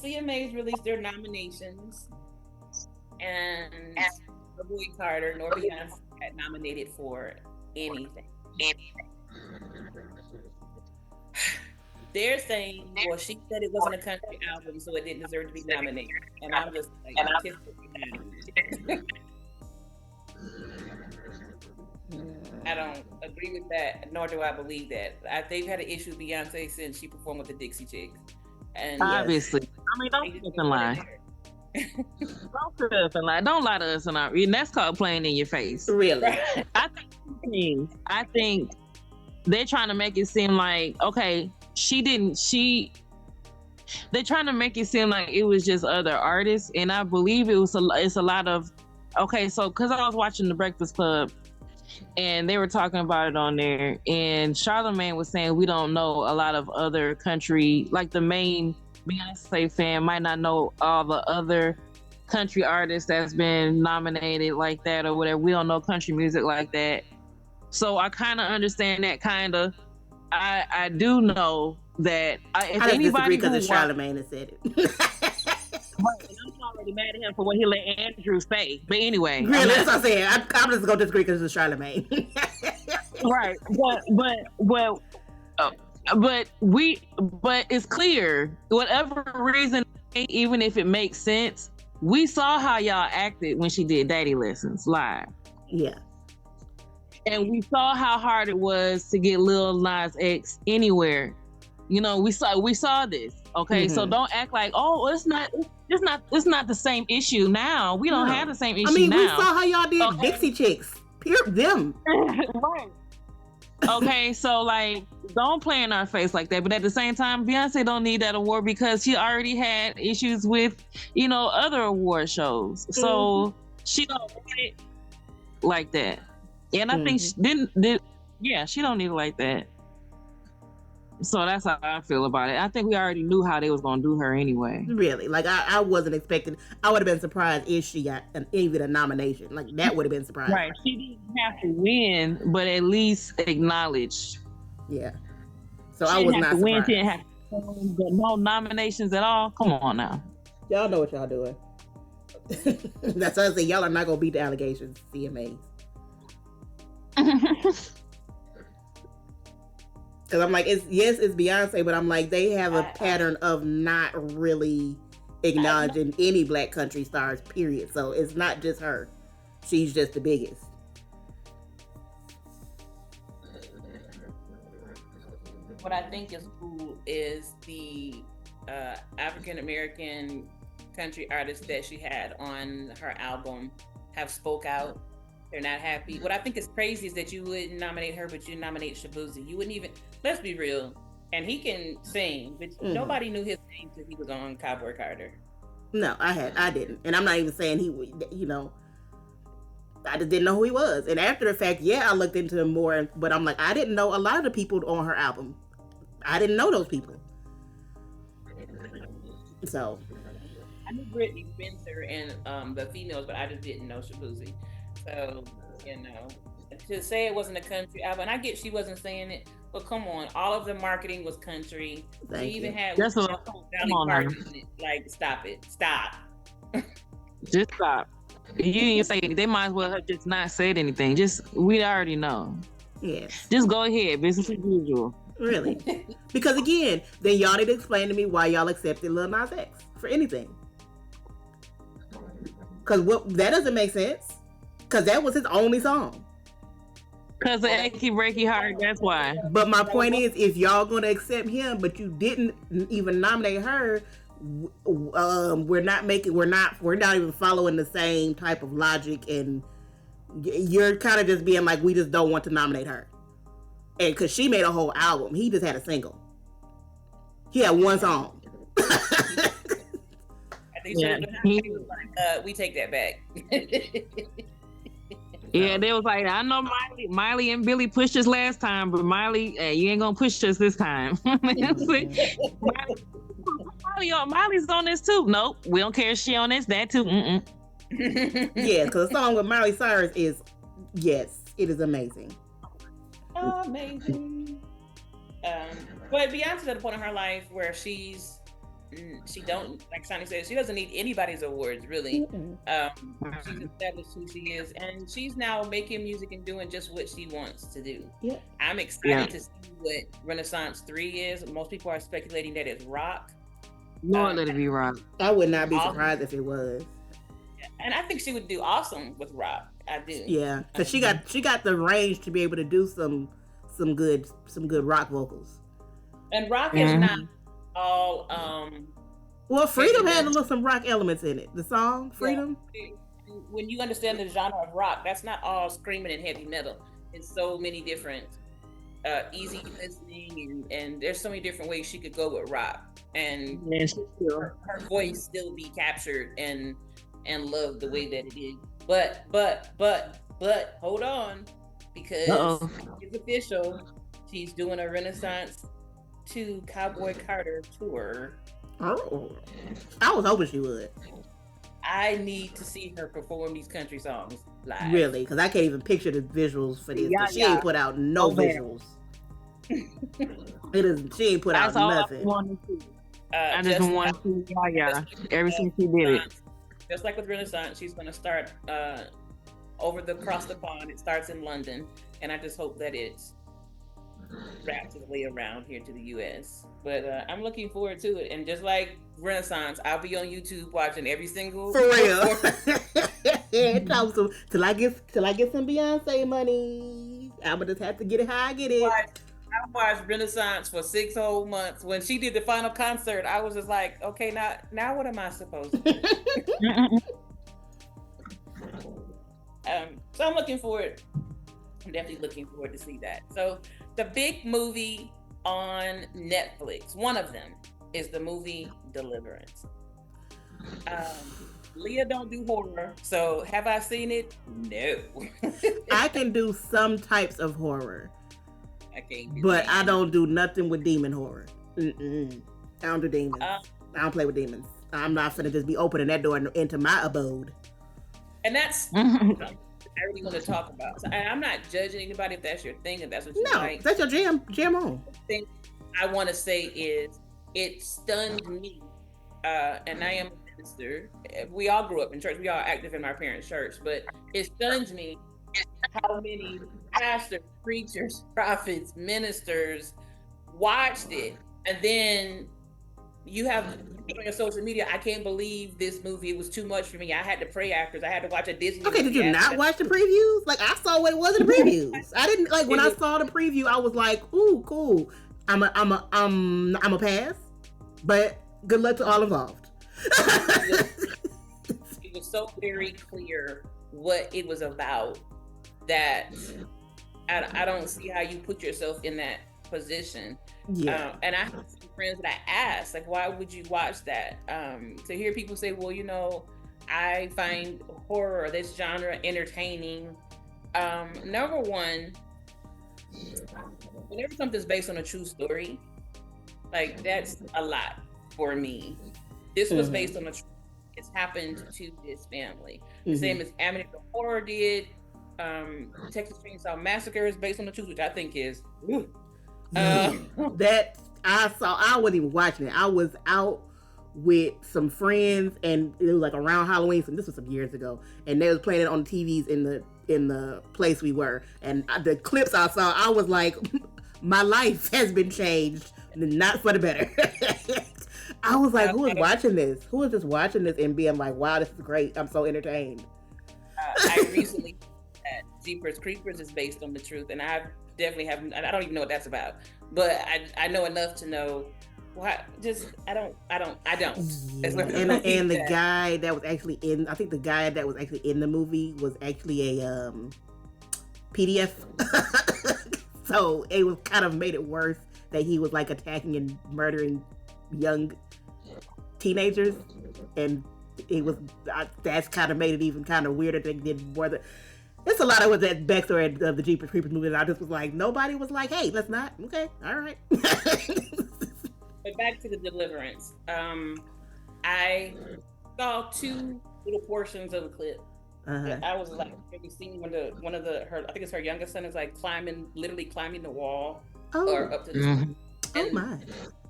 CMAs released their nominations, and the boy Carter nor Beyonce had nominated for anything. They're saying, well, she said it wasn't a country album, so it didn't deserve to be nominated. And I'm just like, kiss the I don't agree with that, nor do I believe that. They've had an issue with Beyonce since she performed with the Dixie Chicks. And obviously, I mean, don't lie. Don't lie to us and that's called playing in your face. Really? I think they're trying to make it seem like, okay, they're trying to make it seem like it was just other artists, and I believe it's a lot of, okay, so because I was watching The Breakfast Club and they were talking about it on there, and Charlamagne was saying we don't know a lot of other country, like the main Beyonce fan might not know all the other country artists that's been nominated like that or whatever. We don't know country music like that. So I kind of understand that kind of. I do know that if I anybody because Charlamagne has said it. I'm already mad at him for what he let Andrew say. But anyway, really, that's what I'm saying. I'm just gonna disagree because it's Charlamagne. Right, but it's clear, whatever reason, even if it makes sense, we saw how y'all acted when she did Daddy Lessons live. Yeah. And we saw how hard it was to get Lil Nas X anywhere. You know, we saw this. Okay, so don't act like, oh, it's not the same issue now. We don't have the same issue now. We saw how y'all did Dixie Chicks. Them. Right. Okay, so like, don't play in our face like that. But at the same time, Beyonce don't need that award because she already had issues with, other award shows. So she don't need it like that. And I think she she don't need it like that. So that's how I feel about it. I think we already knew how they was gonna do her anyway. Really, like I wasn't expecting. I would have been surprised if she got even a nomination. Like that would have been surprising. Right? She didn't have to win, but at least acknowledge. Yeah. So I was not surprised. She didn't have to win. But no nominations at all. Come on now. Y'all know what y'all doing. That's what I say. Y'all are not gonna beat the allegations, CMAs. Because I'm like, it's Beyonce, but I'm like, they have a pattern of not really acknowledging any black country stars, period. So it's not just her. She's just the biggest. What I think is cool is the African-American country artists that she had on her album have spoke out. They're not happy. What I think is crazy is that you wouldn't nominate her, but you nominate Shabuzi. You wouldn't even, let's be real. And he can sing, but nobody knew his name until he was on Cowboy Carter. No, I didn't. And I'm not even saying he, I just didn't know who he was. And after the fact, I looked into him more, but I'm like, I didn't know a lot of the people on her album. I didn't know those people. So. I knew Brittany Spencer and the females, but I just didn't know Shabuzi. So, to say it wasn't a country album, and I get she wasn't saying it, but come on, all of the marketing was country. They even had Valley Park in it. Like, stop it. Stop. Just stop. You didn't say anything. They might as well have just not said anything. We already know. Yes. Just go ahead. Business as usual. Really? Because again, then y'all need to explain to me why y'all accepted Lil Nas X for anything. Because that doesn't make sense. Because that was his only song. Because of Achy Breaky Heart, that's why. But my point is, if y'all going to accept him, but you didn't even nominate her, we're not even following the same type of logic, and you're kind of just being like, we just don't want to nominate her. And because she made a whole album, he just had a single. He had one song. We take that back. Yeah, they was like, I know Miley and Billy pushed us last time, but Miley, you ain't gonna push us this time. Miley's on this too. Nope, we don't care if she on this, that too. Yeah, because the song with Miley Cyrus is, yes, it is amazing. Amazing. But Beyonce's at a point in her life where she's she don't, like Sonny said, she doesn't need anybody's awards really. She's established who she is, and she's now making music and doing just what she wants to do. Yeah. I'm excited to see what Renaissance 3 is. Most people are speculating that it's rock. Lord, let it be rock. I would not be surprised if it was. And I think she would do awesome with rock. I do. Yeah, because she got the range to be able to do some good rock vocals. And rock is not all. Well, Freedom had some rock elements in it. The song Freedom. Yeah. When you understand the genre of rock, that's not all screaming and heavy metal. It's so many different, easy listening, and there's so many different ways she could go with rock, and her voice still be captured and loved the way that it is. But hold on, because it's official. She's doing a Renaissance 2 Cowboy Carter tour. Oh, I was hoping she would. I need to see her perform these country songs live. Really, because I can't even picture the visuals for this. She ain't put out no visuals. She ain't put out nothing. I just want to see ever since she did it. Just like with Renaissance, she's going to start across the pond. It starts in London, and I just hope that it's wrapped its way around here to the U.S. But I'm looking forward to it. And just like Renaissance, I'll be on YouTube watching every single. For real. till I get some Beyonce money, I'm gonna just have to get it how I get it. I watched Renaissance for 6 whole months. When she did the final concert, I was just like, okay, now what am I supposed to do? So I'm looking forward. I'm definitely looking forward to see that. So the big movie on Netflix, one of them is the movie Deliverance. Leah don't do horror, so have I seen it? No. I can do some types of horror. I can't. But I don't do nothing with demon horror. I don't do demons. I don't play with demons. I'm not gonna just be opening that door into my abode. And that's I really want to talk about. So I'm not judging anybody if that's your thing, if that's what you like. That's your jam on. The thing I want to say is it stunned me, and I am a minister. We all grew up in church. We all active in our parents' church, but it stuns me how many pastors, preachers, prophets, ministers watched it, and then you have on your social media, I can't believe this movie. It was too much for me. I had to pray after. I had to watch a Disney. Okay, did you not watch the previews? Like, I saw what it was in the previews. I didn't like when I saw the preview. I was like, "Ooh, cool." I'm a pass, but good luck to all involved. It was so very clear what it was about that I don't see how you put yourself in that position. Yeah. And I have some friends that I asked, like, why would you watch that? To hear people say, well, I find horror or this genre entertaining. Number one, whenever something's based on a true story, like, that's a lot for me. This was based on a true, it's happened to this family. The same as Amityville Horror did. Texas Chainsaw Massacre is based on the truth, which I think is that I wasn't even watching it. I was out with some friends, and it was like around Halloween. So this was some years ago, and they was playing it on the TVs in the place we were. And the clips I saw, I was like, my life has been changed, not for the better. I was like, who is watching this? Who is just watching this and being like, wow, this is great. I'm so entertained. I recently that Jeepers Creepers is based on the truth, and I definitely haven't. I don't even know what that's about, but I know enough to know. Why? Just I don't. Yeah. And the guy that was actually in, I think the guy that was actually in the movie was actually a PDF. So it was kind of made it worse that he was like attacking and murdering young teenagers, and it was that's kind of made it even kind of weirder. They did more than. It's a lot of that backstory of the Jeepers Creepers movie, and I just was like, nobody was like, hey, let's not. Okay, all right. But back to the Deliverance. I saw 2 little portions of the clip. I was like, have you seen one of her, I think it's her youngest son, is like literally climbing the wall or up to the Oh my.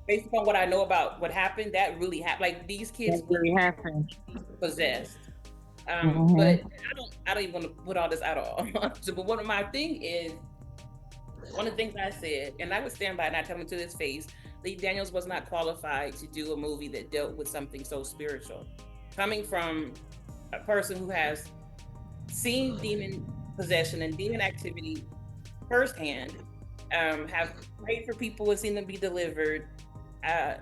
based upon what I know about what happened, that really happened. Like these kids That look really happened. possessed. Mm-hmm. But I don't even want to put all this out all. So, but one of my thing is one of the things I said, and I would stand by it and I tell him to his face, Lee Daniels was not qualified to do a movie that dealt with something so spiritual. Coming from a person who has seen demon possession and demon activity firsthand, have prayed for people and seen them be delivered. Uh,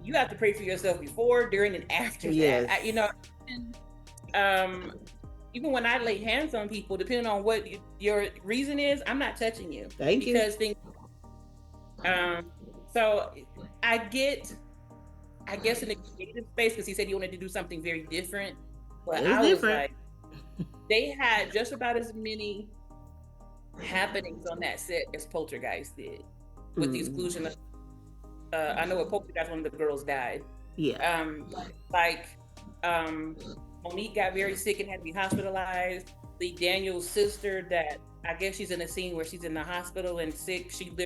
you have to pray for yourself before, during, and after Yes. that. Um, even when I lay hands on people, depending on what your reason is, I'm not touching you. Thank you. Because things. So I guess in the creative space, because he said he wanted to do something very different. But It's I was different. like, they had just about as many happenings on that set as Poltergeist did, with the exclusion of. I know at Poltergeist, one of the girls died. Yeah. Monique got very sick and had to be hospitalized. Lee Daniels' sister, that I guess she's in a scene where she's in the hospital and sick. She was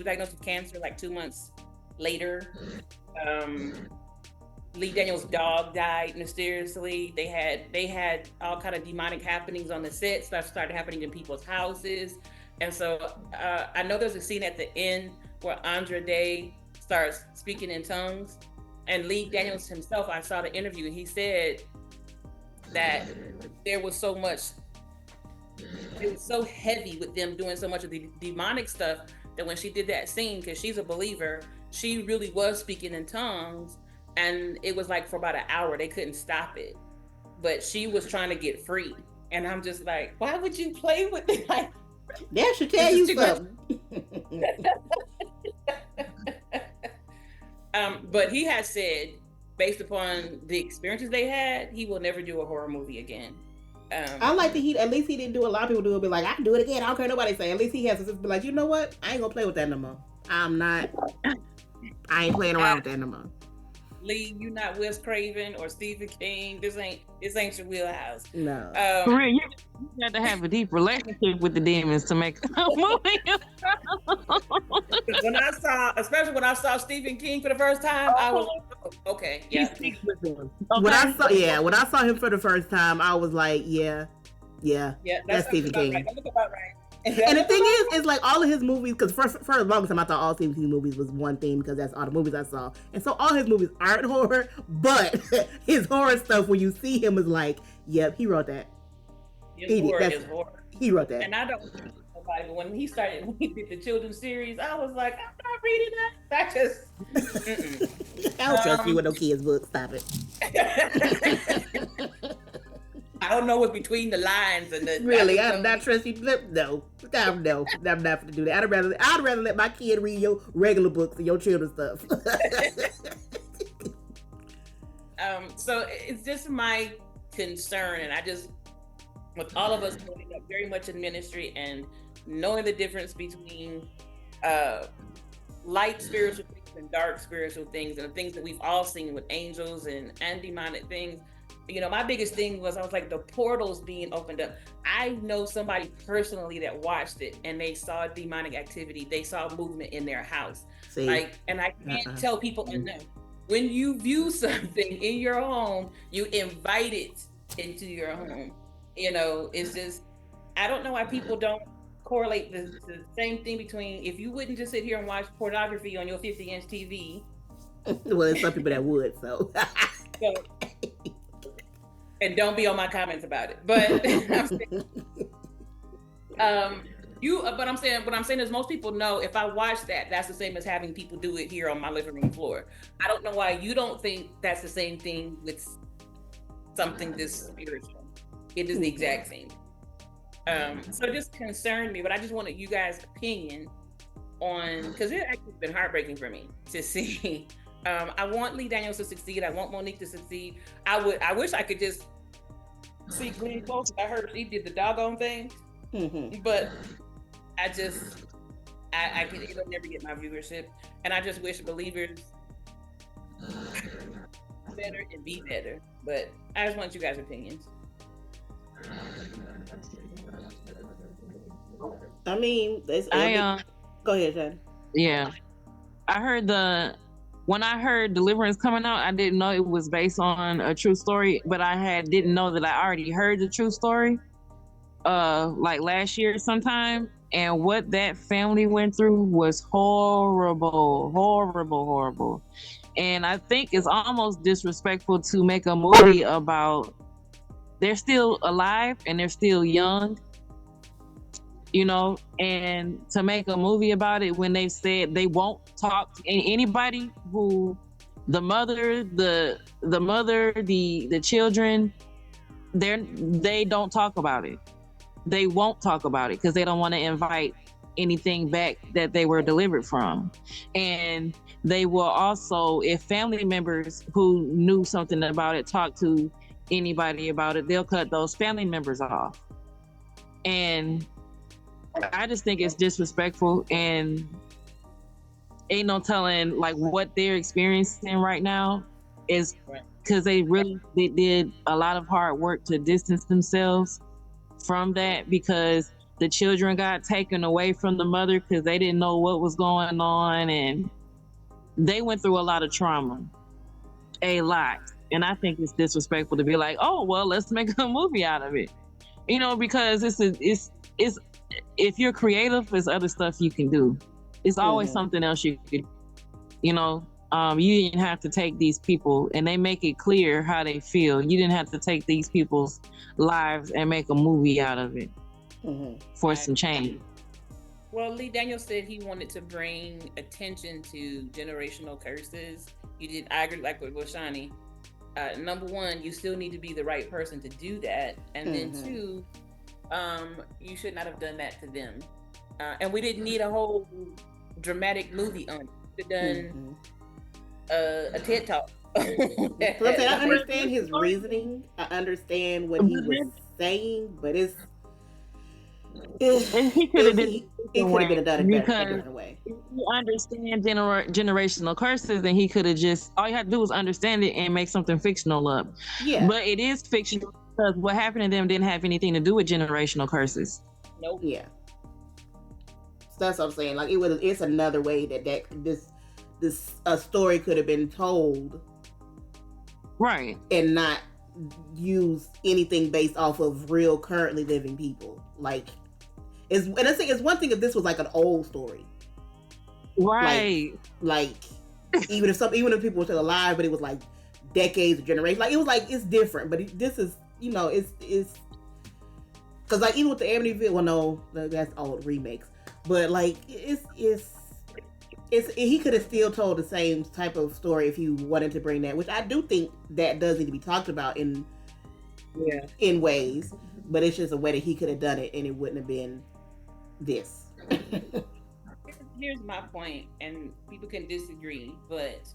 diagnosed with cancer like 2 months later. Lee Daniels' dog died mysteriously. They had all kind of demonic happenings on the set. Stuff started happening in people's houses. And so I know there's a scene at the end where Andra Day starts speaking in tongues. And Lee Daniels himself, I saw the interview, and he said that there was so much, it was so heavy with them doing so much of the demonic stuff that when she did that scene, because she's a believer, she really was speaking in tongues. And it was like for about an hour, they couldn't stop it. But she was trying to get free. And I'm just like, why would you play with it? Like, that should tell you something. But he has said, based upon the experiences they had, he will never do a horror movie again. I like that at least he didn't do. A lot of people do it, be like, I can do it again. I don't care nobody say. At least he has to be like, you know what? I ain't gonna play with that no more. I ain't playing around with that no more. Lee, you not Wes Craven or Stephen King. This ain't your wheelhouse. No. For real, you got to have a deep relationship with the demons to make a movie. Especially when I saw Stephen King for the first time, I was like, oh, okay, yeah. Okay. When I saw him for the first time, I was like, yeah, that's Stephen King. Right. That look about right. And the thing is like all of his movies, because for the longest time I thought all Stephen King movies was one theme, because that's all the movies I saw. And so all his movies aren't horror, but his horror stuff, when you see him, is like, yep, he wrote that. His horror. He wrote that. And I don't know nobody, but when he did the children's series, I was like, I'm not reading that. I don't trust you with no kids' books. Stop it. I don't know what's between the lines and the. Really, I do not trust you. No, I'm not going to do that. I'd rather let my kid read your regular books and your children's stuff. So it's just my concern, and I just, with all of us growing up very much in ministry and knowing the difference between light spiritual things and dark spiritual things, and the things that we've all seen with angels and demonic things. You know, my biggest thing was, I was like, the portals being opened up. I know somebody personally that watched it and they saw demonic activity. They saw movement in their house. See? Like, and I can't tell people enough. When you view something in your home, you invite it into your home. You know, it's just, I don't know why people don't correlate the same thing between, if you wouldn't just sit here and watch pornography on your 50-inch TV. Well, there's some people that would, so. And don't be on my comments about it. But I'm saying, what I'm saying is, most people know if I watch that, that's the same as having people do it here on my living room floor. I don't know why you don't think that's the same thing with something this spiritual. It is the exact same. So it just concerned me, but I just wanted you guys' opinion on, because it actually been heartbreaking for me to see. I want Lee Daniels to succeed. I want Monique to succeed. I wish I could just see Glenn Close. I heard she did the doggone thing, but it'll never get my viewership. And I just wish believers better and be better. But I just want you guys' opinions. I mean, go ahead, Jen. Yeah, I heard when I heard Deliverance coming out, I didn't know it was based on a true story, but didn't know that I already heard the true story like last year sometime. And what that family went through was horrible, horrible, horrible. And I think it's almost disrespectful to make a movie about they're still alive and they're still young, you know, and to make a movie about it when they said they won't talk to anybody who the mother, the children, they don't talk about it. They won't talk about it because they don't want to invite anything back that they were delivered from. And they will also, if family members who knew something about it talk to anybody about it, they'll cut those family members off. And I just think it's disrespectful, and ain't no telling like what they're experiencing right now is because they did a lot of hard work to distance themselves from that, because the children got taken away from the mother because they didn't know what was going on, and they went through a lot of trauma, a lot. And I think it's disrespectful to be like, oh well, let's make a movie out of it, you know, because it's if you're creative, there's other stuff you can do. It's always something else you could, you know. You didn't have to take these people, and they make it clear how they feel. You didn't have to take these people's lives and make a movie out of it for some change. Well, Lee Daniels said he wanted to bring attention to generational curses. I agree, like with Shani. Number one, you still need to be the right person to do that, and then two, you should not have done that to them. And we didn't need a whole dramatic movie on it. We could have done a TED Talk. I understand his reasoning. I understand what he was saying, but it could have been done a different way. If you understand generational curses, then he could have just, all you had to do was understand it and make something fictional up. Yeah. But it is fictional because what happened to them didn't have anything to do with generational curses. Nope. Yeah. So that's what I'm saying. Like it's another way that this story could have been told, right, and not use anything based off of real currently living people. Like, and I think it's one thing if this was like an old story, right? Like even if people were still alive, but it was like decades or generations. Like it was like it's different, but this is, you know, it's because like even with the Amityville, well, no, that's old remakes, but like it's he could have still told the same type of story if he wanted to bring that, which I do think that does need to be talked about in ways, but it's just a way that he could have done it and it wouldn't have been this. Here's my point, and people can disagree, but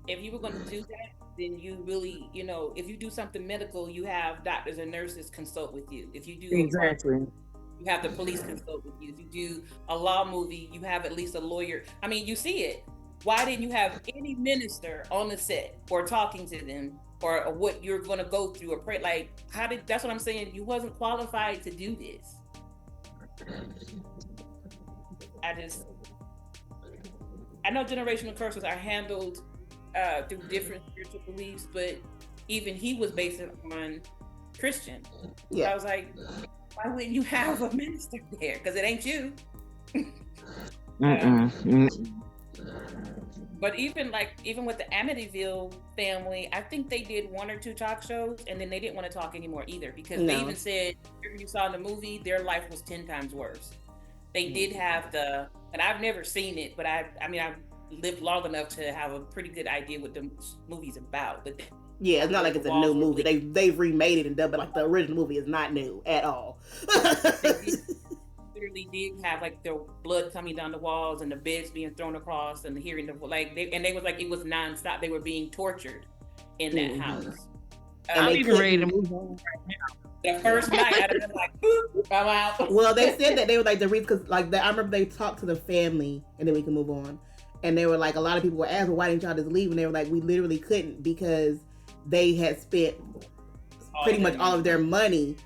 if you were going to do that, then you really, you know, if you do something medical, you have doctors and nurses consult with you. If you do exactly, you have the police consult with you. If you do a law movie, you have at least a lawyer. I mean, you see it. Why didn't you have any minister on the set or talking to them or what you're going to go through or pray? Like, that's what I'm saying. You wasn't qualified to do this. I know generational curses are handled through different spiritual beliefs, but even he was based on Christian. Yeah. So I was like, why wouldn't you have a minister there? Because it ain't you. But even with the Amityville family, I think they did 1 or 2 talk shows, and then they didn't want to talk anymore either, because they even said, you saw in the movie, their life was 10 times worse. They did have and I've never seen it, but I've lived long enough to have a pretty good idea what the movie's about. But yeah, it's not like it's a new movie. They've remade it and done, but like the original movie is not new at all. Literally did have like their blood coming down the walls and the beds being thrown across and hearing they was like, it was nonstop. They were being tortured in that house. I'm even ready to move on right now. The first night, I'd have been like, I'm out. Well, they said that they were like the reason, because like I remember they talked to the family, and then we can move on. And they were like, a lot of people were asking, why didn't y'all just leave? And they were like, we literally couldn't, because they had spent pretty much all of their money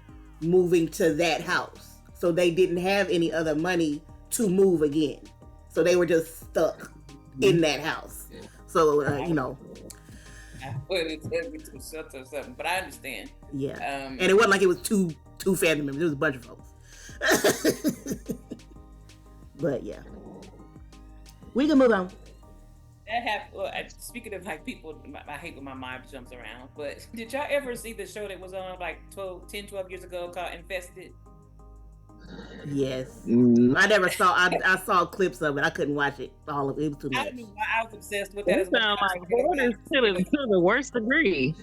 moving to that house. So they didn't have any other money to move again. So they were just stuck in that house. So you know. Well, it's every two shelter or something, but I understand. Yeah, and it wasn't like it was two family members. It was a bunch of folks. But yeah, we can move on. Speaking of like people, I hate when my mind jumps around. But did y'all ever see the show that was on like 10, 12 years ago called Infested? Yes, I never saw. I saw clips of it. I couldn't watch it all of it. It was too much. I was obsessed with that. It sounds like hoarders to the worst degree.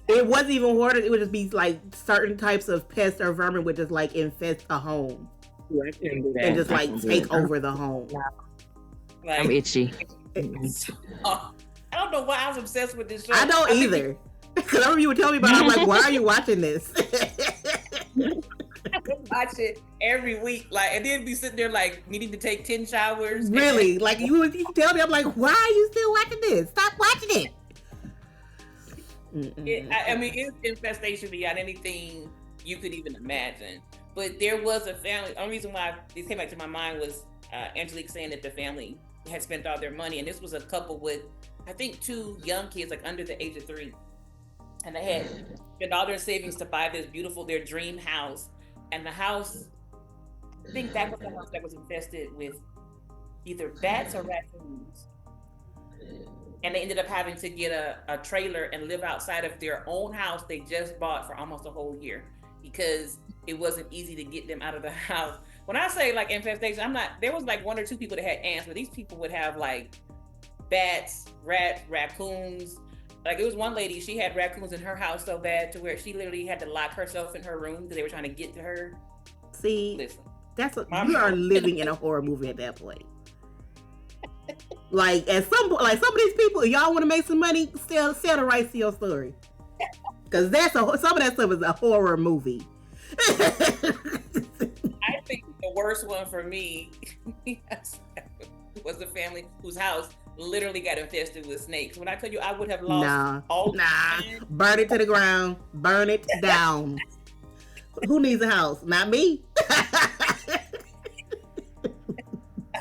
It wasn't even hoarders. It would just be like certain types of pests or vermin would just like infest a home. Yeah, I can't do that. And just like take over the home. Like, I'm itchy. I don't know why I was obsessed with this show. I don't either. Because I remember you would tell me about it. I'm like, why are you watching this? I would watch it every week, like, and then be sitting there like needing to take 10 showers. Really? Like you tell me, I'm like, why are you still watching this? Stop watching it. I mean, it's infestation beyond anything you could even imagine. But there was a family. The only reason why this came back to my mind was Angelique saying that the family had spent all their money, and this was a couple with, I think, 2 young kids, like under the age of 3, and they had spent all their savings to buy this beautiful, their dream house, and the house, I think that was the house that was infested with either bats or raccoons, and they ended up having to get a trailer and live outside of their own house they just bought for almost a whole year because it wasn't easy to get them out of the house. When I say like infestation, there was like 1 or 2 people that had ants, but these people would have like bats, rats, raccoons. Like it was one lady, she had raccoons in her house so bad to where she literally had to lock herself in her room because they were trying to get to her. See, listen, that's what you are living in a horror movie at that point. Like at some point, like some of these people, y'all want to make some money, sell the rights to your story. Because some of that stuff is a horror movie. I think the worst one for me was the family whose house literally got infested with snakes. When I tell you I would have lost burn it to the ground, burn it down. Who needs a house? Not me.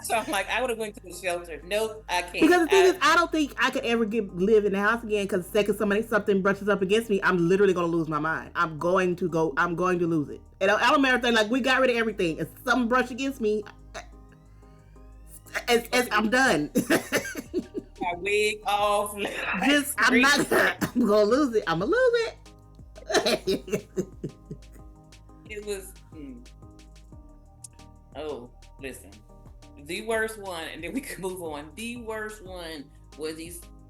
So I'm like, I would have went to the shelter. Nope, I can't. Because the thing is, I don't think I could ever live in the house again. Because the second something brushes up against me, I'm literally going to lose my mind. I'm going to lose it. And I don't matter if like we got rid of everything. If something brushed against me, I'm done. My wig off. I'm gonna lose it. I'm gonna lose it. It was. Oh, listen. The worst one, and then we can move on. The worst one was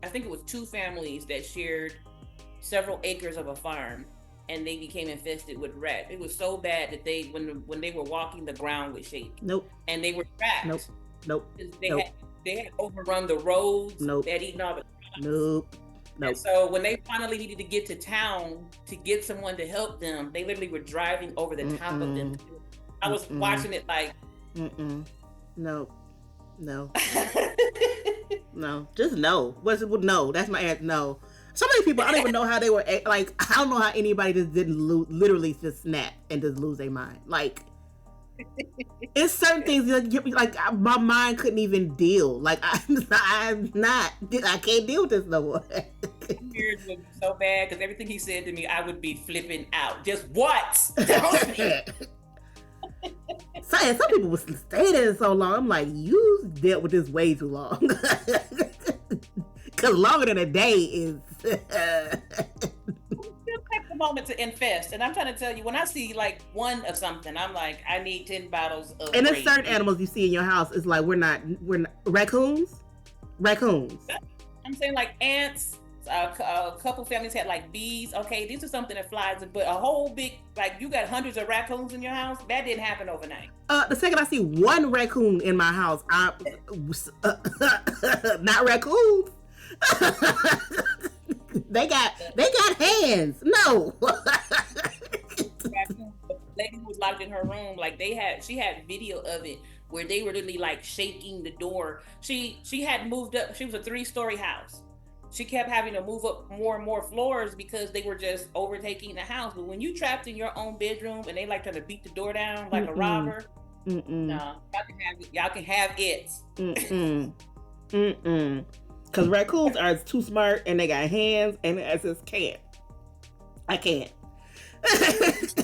I think it was 2 families that shared several acres of a farm, and they became infested with rats. It was so bad that when they were walking, the ground would shake. Nope. And they were trapped. Nope. They had overrun the roads. Nope. They had eaten all the. Nope. And so when they finally needed to get to town to get someone to help them, they literally were driving over the top of them. I was watching it like. No. No. Just no. What's it? No. That's my answer. No. Some of these people, I don't even know how they were. Like, I don't know how anybody just didn't literally just snap and just lose their mind. Like, it's certain things like my mind couldn't even deal. Like, I can't deal with this no more. Yours was so bad because everything he said to me, I would be flipping out. Just what? Some people would stay there so long. I'm like, you dealt with this way too long. Because longer than a day is. Still take the moment to infest, and I'm trying to tell you, when I see like one of something, I'm like, I need 10 bottles of. And there's certain animals you see in your house. It's like we're not raccoons. I'm saying like ants. A couple families had like bees. Okay, these are something that flies, but a whole big, like you got hundreds of raccoons in your house. That didn't happen overnight. The second I see one raccoon in my house, not raccoons. They got hands. No. The lady who was locked in her room, like she had video of it where they were literally like shaking the door. She had moved up. She was a 3-story house. She kept having to move up more and more floors because they were just overtaking the house. But when you trapped in your own bedroom and they like trying to beat the door down like a robber, no, y'all can have it. Because Because raccoons are too smart and they got hands, and I just can't. I can't. It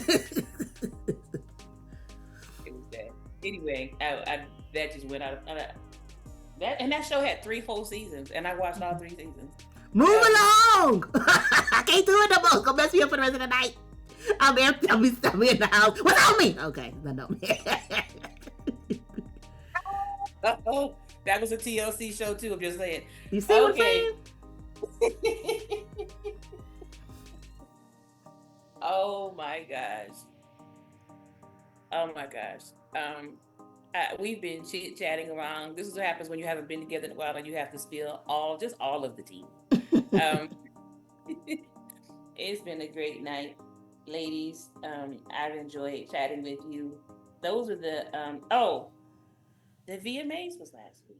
was bad. Anyway, that just went out of that, and that show had 3 whole seasons, and I watched all 3 seasons. Move along! I can't do it no more. Go mess me up for the rest of the night. I'll be in the house. What's on me? Okay, no. Oh, that was a TLC show too. I'm just saying. You see what I'm saying? Oh my gosh. We've been chit-chatting around. This is what happens when you haven't been together in a while and you have to spill all of the tea. It's been a great night, ladies. I've enjoyed chatting with you. Those are the the VMAs was last week.